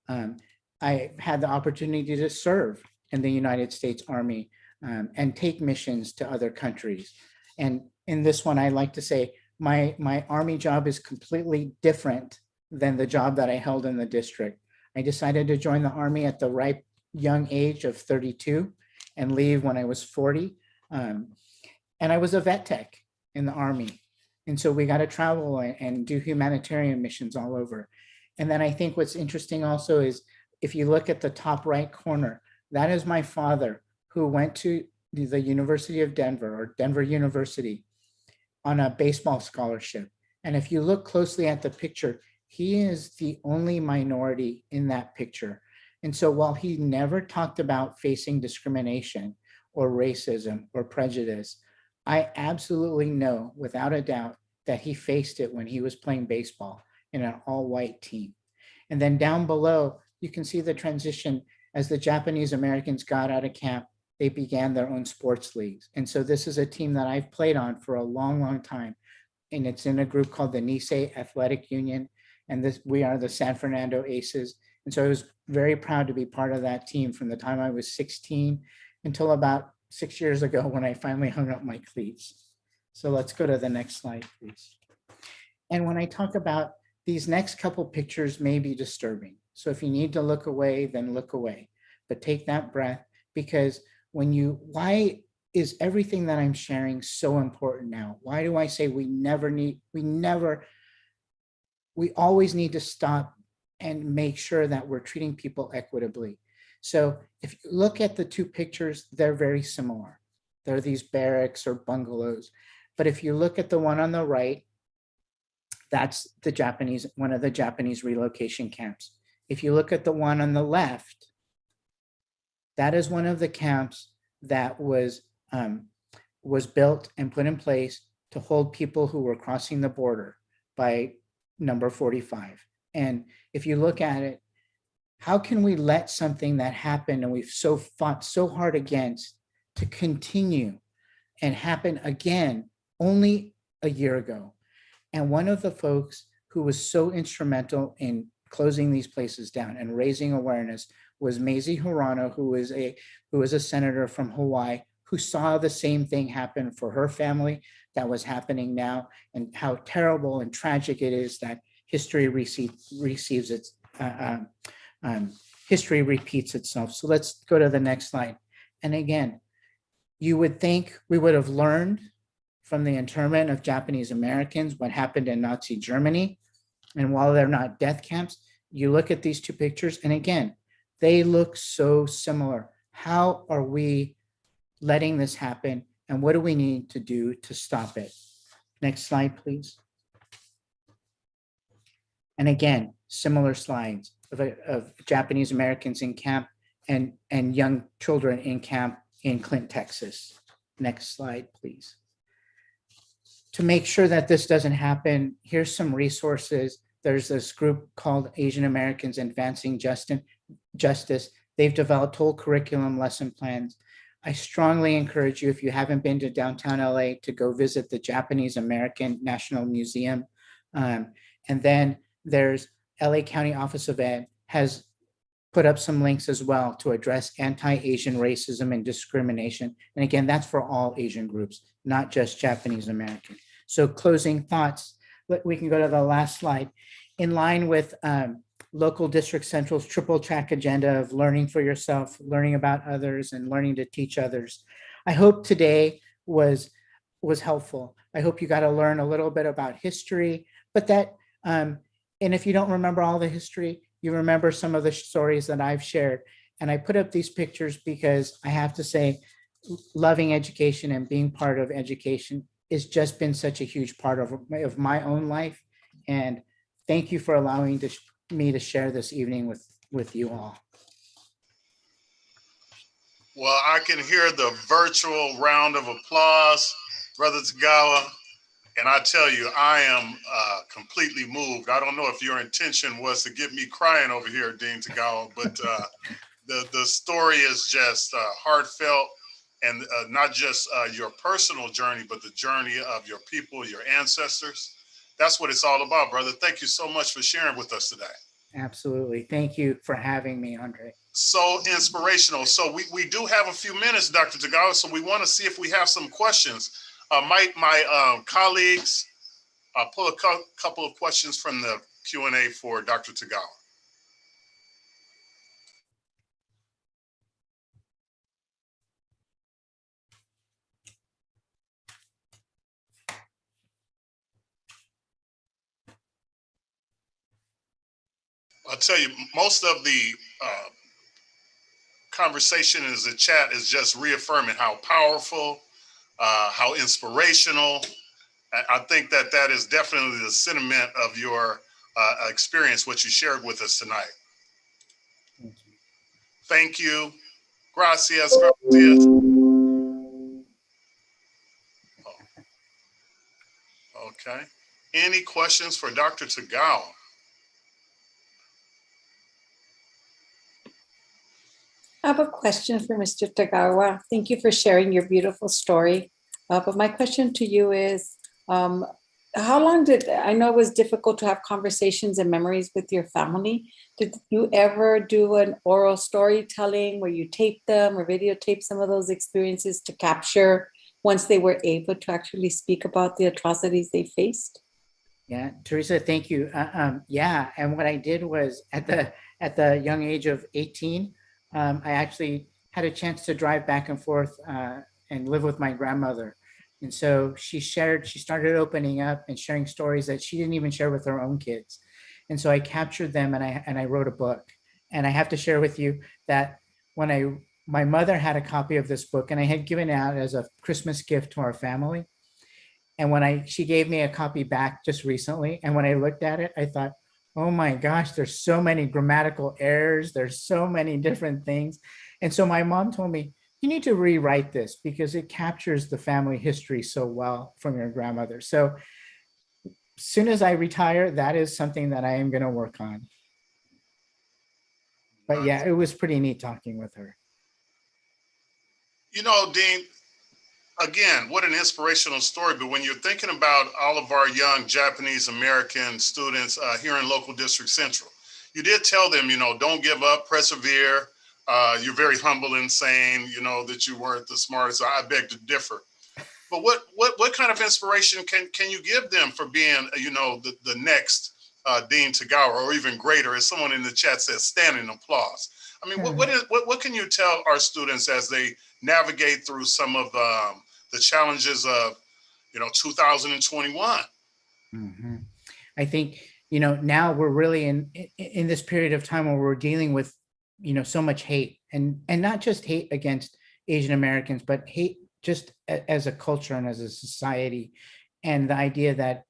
I had the opportunity to serve in the United States Army and take missions to other countries. And in this one, I like to say my Army job is completely different than the job that I held in the district. I decided to join the Army at the ripe young age of 32 and leave when I was 40. And I was a vet tech in the Army. And so we got to travel and do humanitarian missions all over. And then I think what's interesting also is if you look at the top right corner, that is my father who went to the University of Denver or Denver University on a baseball scholarship. And if you look closely at the picture, he is the only minority in that picture. And so while he never talked about facing discrimination or racism or prejudice, I absolutely know without a doubt that he faced it when he was playing baseball in an all-white team. And then down below, you can see the transition as the Japanese Americans got out of camp, they began their own sports leagues. And so this is a team that I've played on for a long, long time. And it's in a group called the Nisei Athletic Union. And we are the San Fernando Aces. And so I was very proud to be part of that team from the time I was 16 until about 6 years ago when I finally hung up my cleats. So let's go to the next slide, please. And when I talk about these next couple pictures may be disturbing. So if you need to look away, then look away. But take that breath, because why is everything that I'm sharing so important now? Why do I say we always need to stop and make sure that we're treating people equitably? So if you look at the two pictures, they're very similar. They're these barracks or bungalows. But if you look at the one on the right, that's one of the Japanese relocation camps. If you look at the one on the left, that is one of the camps that was built and put in place to hold people who were crossing the border by number 45. And if you look at it, how can we let something that happened and we've fought so hard against to continue and happen again only a year ago? And one of the folks who was so instrumental in closing these places down and raising awareness was Mazie Hirano, who is a senator from Hawaii, who saw the same thing happen for her family that was happening now, and how terrible and tragic it is that history repeats itself. So let's go to the next slide. And again, you would think we would have learned from the internment of Japanese Americans what happened in Nazi Germany. And while they're not death camps, you look at these two pictures, and again, they look so similar. How are we letting this happen? And what do we need to do to stop it? Next slide, please. And again, similar slides of Japanese Americans in camp and young children in camp in Clint, Texas. Next slide, please. To make sure that this doesn't happen, here's some resources. There's this group called Asian Americans Advancing Justice. They've developed whole curriculum lesson plans. I strongly encourage you, if you haven't been to downtown LA, to go visit the Japanese American National Museum. And then there's LA County Office of Ed has put up some links as well to address anti-Asian racism and discrimination. And again, that's for all Asian groups, not just Japanese American. So closing thoughts, we can go to the last slide. In line with Local District Central's triple track agenda of learning for yourself, learning about others, and learning to teach others, I hope today was helpful. I hope you got to learn a little bit about history, but that, and if you don't remember all the history, you remember some of the stories that I've shared. And I put up these pictures because I have to say, loving education and being part of education has just been such a huge part of my own life. And thank you for allowing me to share this evening with you all. Well, I can hear the virtual round of applause, Brother Tagawa. And I tell you, I am completely moved. I don't know if your intention was to get me crying over here, Dean Tagawa, but the story is just heartfelt, and not just your personal journey, but the journey of your people, your ancestors. That's what it's all about, brother. Thank you so much for sharing with us today. Absolutely. Thank you for having me, Andre. So inspirational. So we do have a few minutes, Dr. Tagawa, so we want to see if we have some questions. My colleagues pull a couple of questions from the Q&A for Dr. Tagawa. I'll tell you, most of the conversation in the chat is just reaffirming how powerful, how inspirational. I think that is definitely the sentiment of your experience, what you shared with us tonight. Thank you. Gracias. Gracias. Oh. Okay. Any questions for Dr. Tagawa? I have a question for Mr. Tagawa. Thank you for sharing your beautiful story. But my question to you is, how long I know it was difficult to have conversations and memories with your family. Did you ever do an oral storytelling where you taped them or videotape some of those experiences to capture once they were able to actually speak about the atrocities they faced? Yeah, Teresa, thank you. Yeah, and what I did was at the young age of 18, I actually had a chance to drive back and forth and live with my grandmother. And so she started opening up and sharing stories that she didn't even share with her own kids. And so I captured them and I wrote a book. And I have to share with you that when my mother had a copy of this book, and I had given it out as a Christmas gift to our family. And when she gave me a copy back just recently, and when I looked at it, I thought, oh my gosh, there's so many grammatical errors. There's so many different things. And so my mom told me, you need to rewrite this because it captures the family history so well from your grandmother. So as soon as I retire, that is something that I am going to work on. But yeah, it was pretty neat talking with her. You know, Dean, again, what an inspirational story. But when you're thinking about all of our young Japanese American students here in Local District Central, you did tell them, don't give up, persevere. You're very humble in saying, that you weren't the smartest. So I beg to differ. But what kind of inspiration can you give them for being, the next Dean Tagawa, or even greater, as someone in the chat says, standing applause? I mean, what can you tell our students as they navigate through some of the challenges of, 2021? Mm-hmm. I think, now we're really in this period of time where we're dealing with, so much hate, and not just hate against Asian Americans, but hate just as a culture and as a society. And the idea that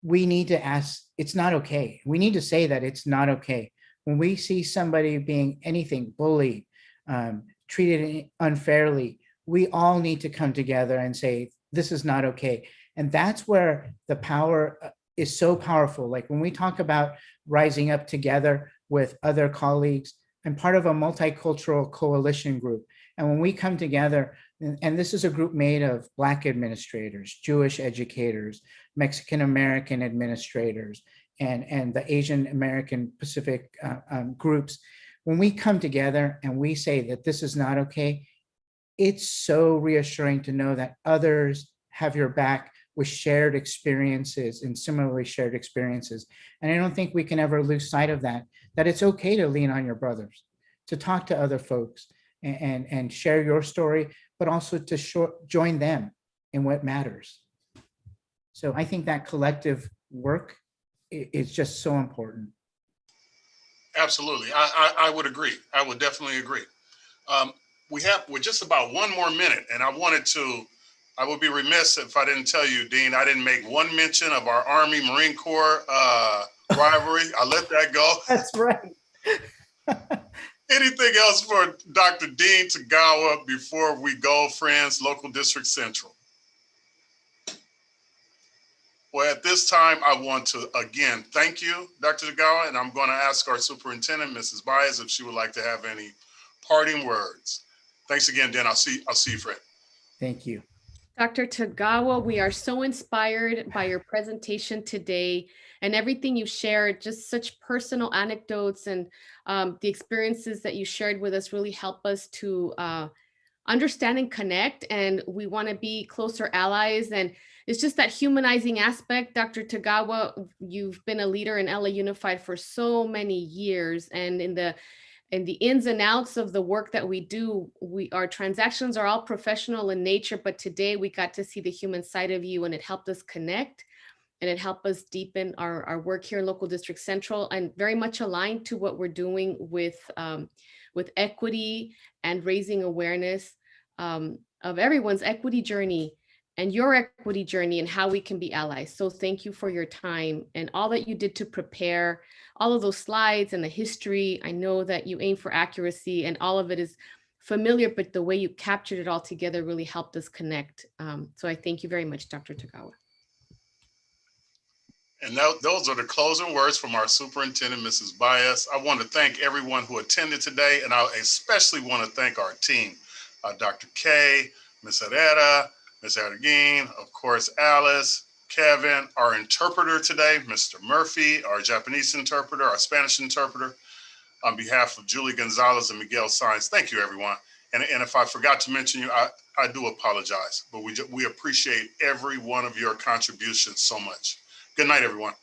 we need to ask, it's not okay. We need to say that it's not okay. When we see somebody being anything, bullied, treated unfairly, we all need to come together and say, this is not okay. And that's where the power is so powerful. Like when we talk about rising up together with other colleagues, I'm part of a multicultural coalition group. And when we come together, and this is a group made of Black administrators, Jewish educators, Mexican American administrators, and the Asian American Pacific groups, when we come together and we say that this is not okay, it's so reassuring to know that others have your back with shared experiences and similarly shared experiences. And I don't think we can ever lose sight of that it's okay to lean on your brothers, to talk to other folks and share your story, but also to join them in what matters. So I think that collective work is just so important. Absolutely. I would agree. I would definitely agree. We're just about one more minute, and I would be remiss if I didn't tell you, Dean, I didn't make one mention of our Army Marine Corps rivalry. I let that go. That's right. Anything else for Dr. Dean Tagawa before we go, friends, Local District Central? Well, at this time, I want to again thank you, Dr. Tagawa, and I'm going to ask our superintendent, Mrs. Baez, if she would like to have any parting words. Thanks again, Dan. I'll see you, Fred. Thank you. Dr. Tagawa, we are so inspired by your presentation today and everything you shared, just such personal anecdotes and the experiences that you shared with us really help us to understand and connect. And we want to be closer allies. And it's just that humanizing aspect. Dr. Tagawa, you've been a leader in LA Unified for so many years. And in the ins and outs of the work that we do, our transactions are all professional in nature, but today we got to see the human side of you, and it helped us connect and it helped us deepen our work here in Local District Central, and very much aligned to what we're doing with equity and raising awareness of everyone's equity journey and your equity journey and how we can be allies. So thank you for your time and all that you did to prepare all of those slides and the history. I know that you aim for accuracy and all of it is familiar, but the way you captured it all together really helped us connect. So I thank you very much, Dr. Tagawa. And those are the closing words from our superintendent, Mrs. Baez. I want to thank everyone who attended today, and I especially want to thank our team, Dr. K, Ms. Herrera, Ms. Arguin, of course, Alice, Kevin, our interpreter today, Mr. Murphy, our Japanese interpreter, our Spanish interpreter. On behalf of Julie Gonzalez and Miguel Saenz, thank you, everyone. And if I forgot to mention you, I do apologize, but we appreciate every one of your contributions so much. Good night, everyone.